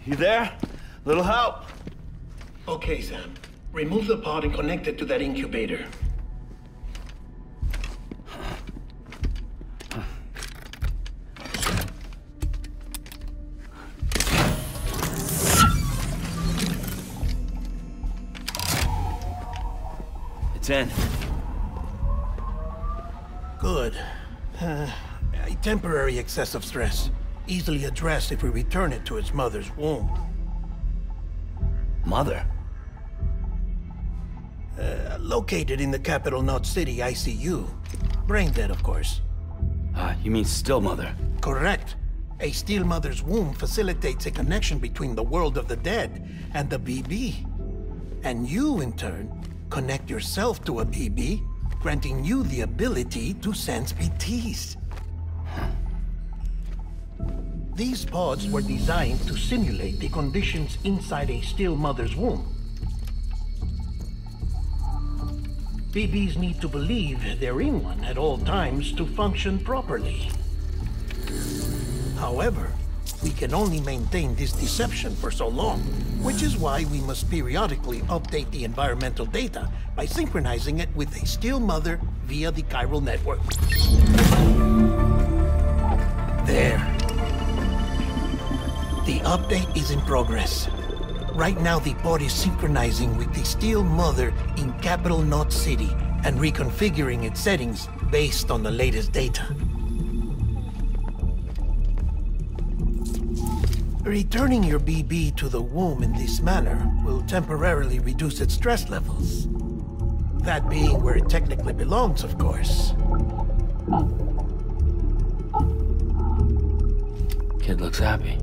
You there? Little help? Okay, Sam. Remove the pod and connect it to that incubator. It's in. Good. A temporary excessive stress. Easily addressed if we return it to its mother's womb. Mother? Located in the capital Knot City ICU. Brain dead, of course. You mean still mother? Correct. A still mother's womb facilitates a connection between the world of the dead and the BB. And you, in turn, connect yourself to a BB, granting you the ability to sense BTs. These pods were designed to simulate the conditions inside a still mother's womb. BBs need to believe they're in one at all times to function properly. However, we can only maintain this deception for so long, which is why we must periodically update the environmental data by synchronizing it with a still mother via the chiral network. There. The update is in progress. Right now, the pod is synchronizing with the still mother in capital Knot City and reconfiguring its settings based on the latest data. Returning your BB to the womb in this manner will temporarily reduce its stress levels. That being where it technically belongs, of course. Kid looks happy.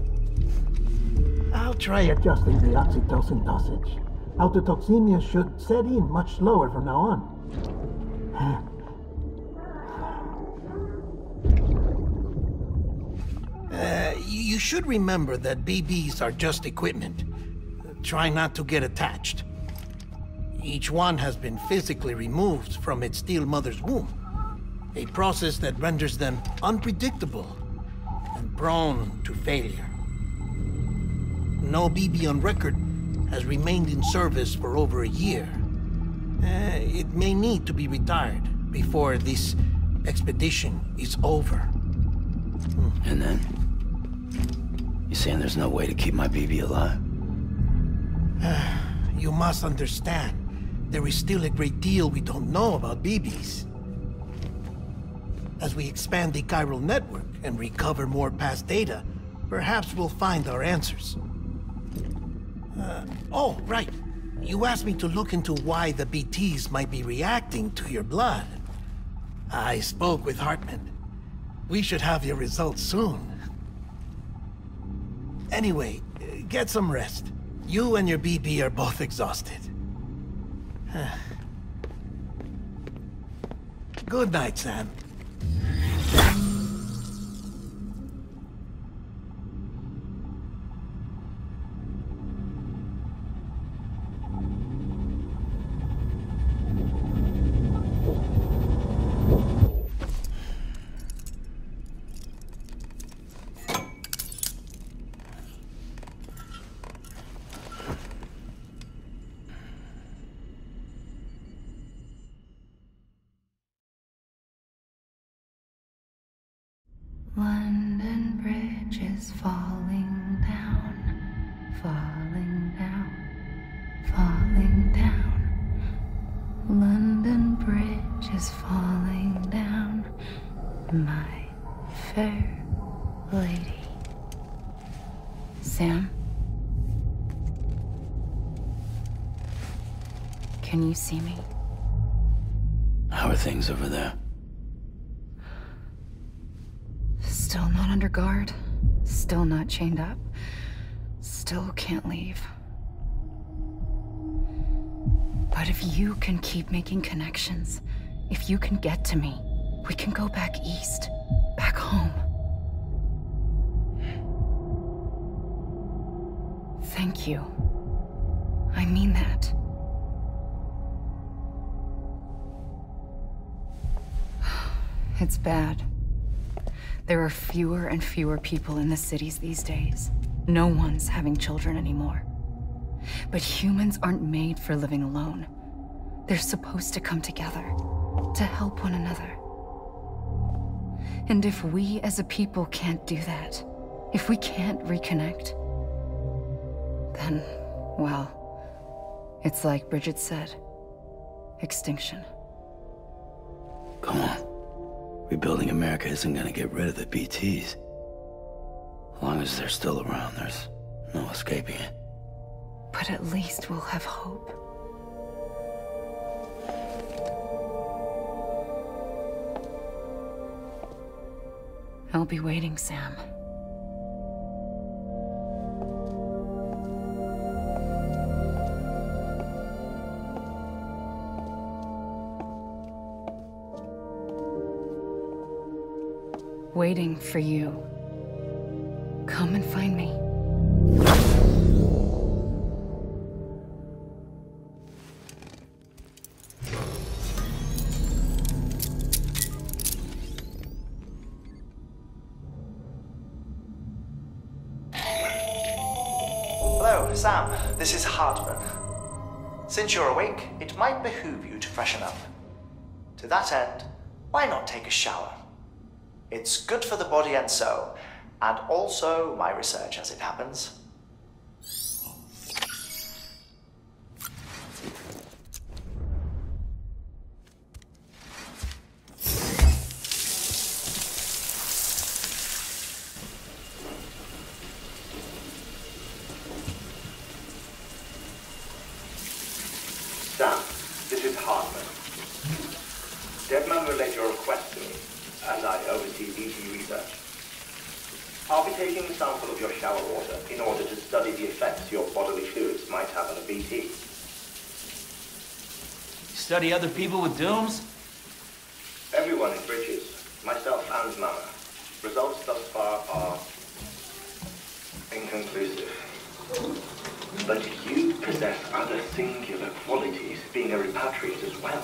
I'll try adjusting the oxytocin dosage. Autotoxemia should set in much slower from now on. You should remember that BBs are just equipment. Try not to get attached. Each one has been physically removed from its still mother's womb. A process that renders them unpredictable and prone to failure. No BB on record has remained in service for over a year. It may need to be retired before this expedition is over. And then? You saying there's no way to keep my BB alive? You must understand, there is still a great deal we don't know about BBs. As we expand the chiral network and recover more past data, perhaps we'll find our answers. Oh, right. You asked me to look into why the BTs might be reacting to your blood. I spoke with Hartman. We should have your results soon. Anyway, get some rest. You and your BB are both exhausted. Good night, Sam. London Bridge is falling down, falling down, falling down. London Bridge is falling down, my fair lady. Sam? Can you see me? How are things over there? Still not under guard, still not chained up, still can't leave. But if you can keep making connections, if you can get to me, we can go back east, back home. Thank you. I mean that. It's bad. There are fewer and fewer people in the cities these days. No one's having children anymore. But humans aren't made for living alone. They're supposed to come together, to help one another. And if we as a people can't do that, if we can't reconnect, then, well, it's like Bridget said, extinction. Come on. Rebuilding America isn't gonna get rid of the BTs. As long as they're still around, there's no escaping it. But at least we'll have hope. I'll be waiting, Sam. Waiting for you. Come and find me. Hello, Sam. This is Hartman. Since you're awake, it might behoove you to freshen up. To that end, why not take a shower? It's good for the body and soul, and also my research as it happens. Sam, this is Hartman. Deadman relayed your request to me, and I oversee BT research. I'll be taking a sample of your shower water in order to study the effects your bodily fluids might have on a BT. Study other people with dooms? Everyone in Bridges, myself and Mama. Results thus far are inconclusive. But you possess other singular qualities, being a repatriate as well.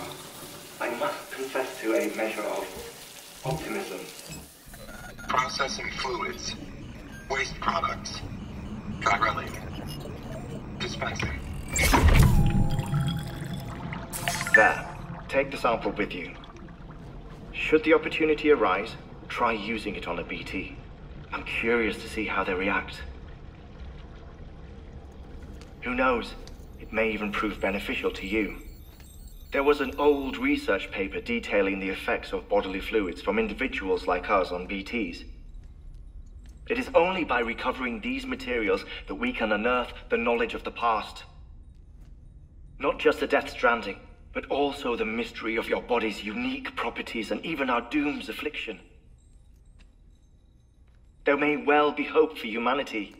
I must confess to a measure of optimism. Processing fluids, waste products, drilling, dispensing. There, take the sample with you. Should the opportunity arise, try using it on a BT. I'm curious to see how they react. Who knows? It may even prove beneficial to you. There was an old research paper detailing the effects of bodily fluids from individuals like us on BTs. It is only by recovering these materials that we can unearth the knowledge of the past. Not just the death stranding, but also the mystery of your body's unique properties and even our doom's affliction. There may well be hope for humanity.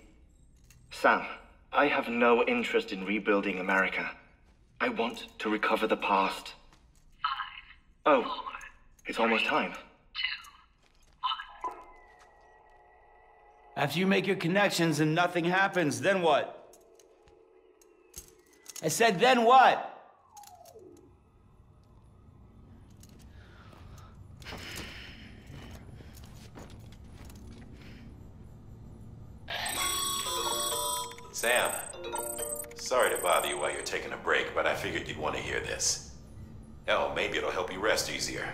Sam, I have no interest in rebuilding America. I want to recover the past. 5, 4, it's almost time. 2, 1. After you make your connections and nothing happens, then what? I said, then what? Sam, sorry to bother you while you're taking a break, but I figured you'd want to hear this. Hell, maybe it'll help you rest easier.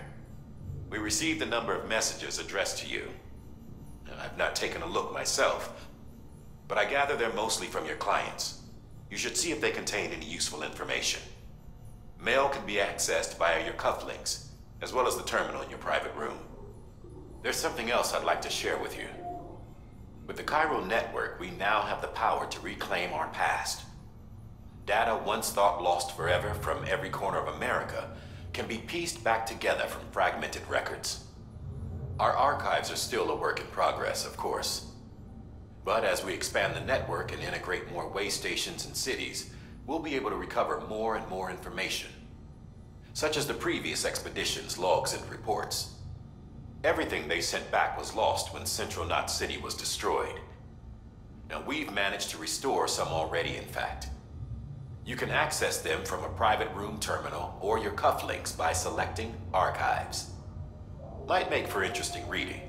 We received a number of messages addressed to you. I've not taken a look myself, but I gather they're mostly from your clients. You should see if they contain any useful information. Mail can be accessed via your cufflinks, as well as the terminal in your private room. There's something else I'd like to share with you. With the Chiral network, we now have the power to reclaim our past. Data once thought lost forever from every corner of America can be pieced back together from fragmented records. Our archives are still a work in progress, of course. But as we expand the network and integrate more way stations and cities, we'll be able to recover more and more information, such as the previous expedition's logs and reports. Everything they sent back was lost when Central Knot City was destroyed. Now, we've managed to restore some already, in fact. You can access them from a private room terminal or your cufflinks by selecting Archives. Might make for interesting reading.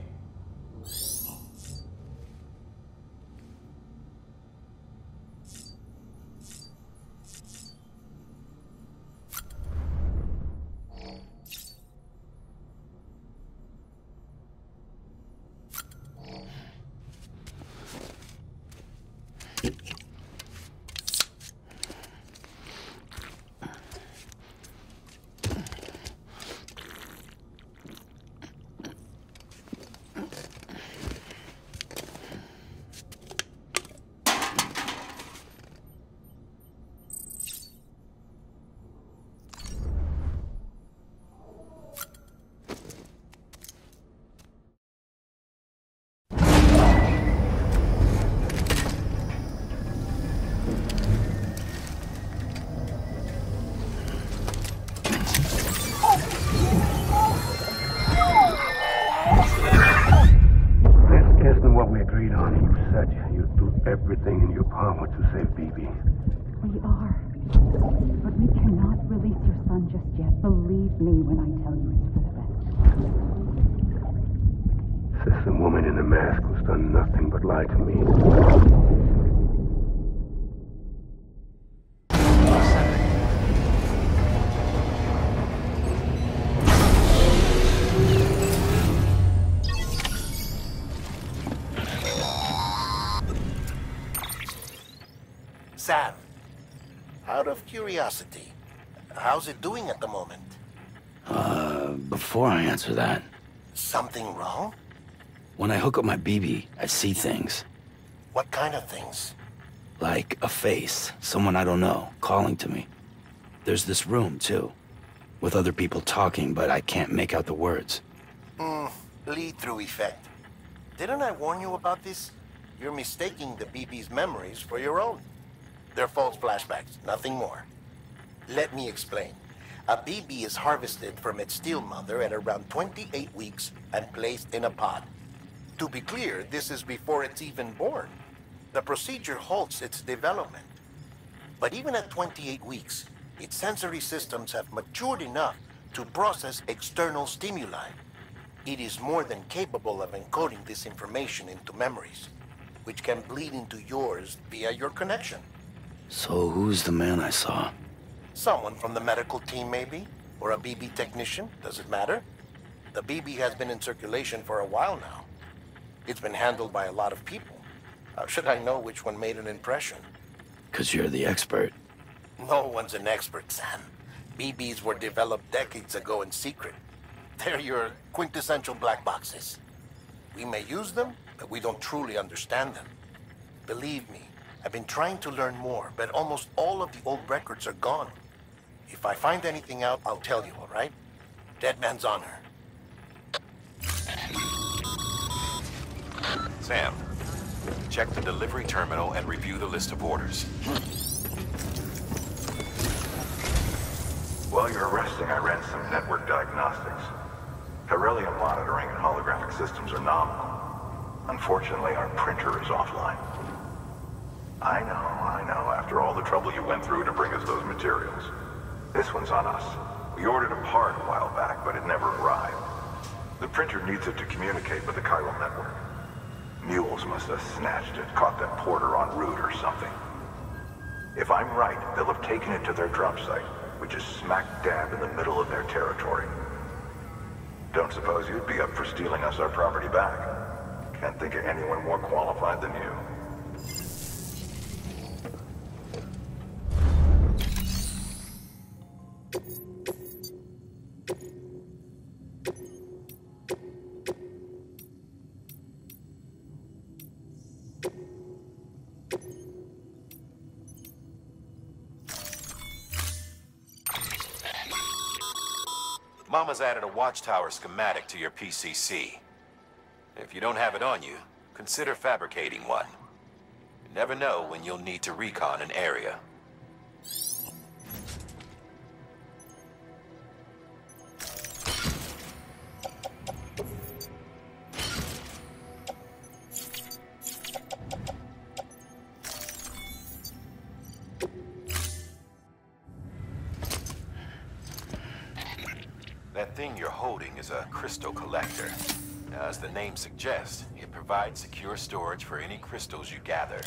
I want to save BB. We are. But we cannot release your son just yet. Believe me when I tell you it's for the best. Says the woman in the mask who's done nothing but lie to me. Sam, out of curiosity, how's it doing at the moment? Before I answer that, Something wrong? when I hook up my BB, I see things. What kind of things? Like a face, someone I don't know, calling to me. There's this room, too, with other people talking, but I can't make out the words. Lead-through effect. Didn't I warn you about this? You're mistaking the BB's memories for your own. They're false flashbacks, nothing more. Let me explain. A BB is harvested from its steel mother at around 28 weeks and placed in a pod. To be clear, this is before it's even born. The procedure halts its development. But even at 28 weeks, its sensory systems have matured enough to process external stimuli. It is more than capable of encoding this information into memories, which can bleed into yours via your connection. So who's the man I saw? Someone from the medical team, maybe? Or a BB technician? Does it matter? The BB has been in circulation for a while now. It's been handled by a lot of people. How should I know which one made an impression? 'Cause you're the expert. No one's an expert, Sam. BBs were developed decades ago in secret. They're your quintessential black boxes. We may use them, but we don't truly understand them. Believe me, I've been trying to learn more, but almost all of the old records are gone. If I find anything out, I'll tell you, all right? Dead man's honor. Sam, check the delivery terminal and review the list of orders. While you're resting, I ran some network diagnostics. Beryllium monitoring and holographic systems are nominal. Unfortunately, our printer is offline. I know, after all the trouble you went through to bring us those materials. This one's on us. We ordered a part a while back, but it never arrived. The printer needs it to communicate with the chiral network. Mules must have snatched it, caught that porter en route or something. If I'm right, they'll have taken it to their drop site, which is smack dab in the middle of their territory. Don't suppose you'd be up for stealing us our property back? Can't think of anyone more qualified than you. Mama's added a watchtower schematic to your PCC. If you don't have it on you, consider fabricating one. You never know when you'll need to recon an area. That thing you're holding is a crystal collector. Now, as the name suggests, it provides secure storage for any crystals you gather.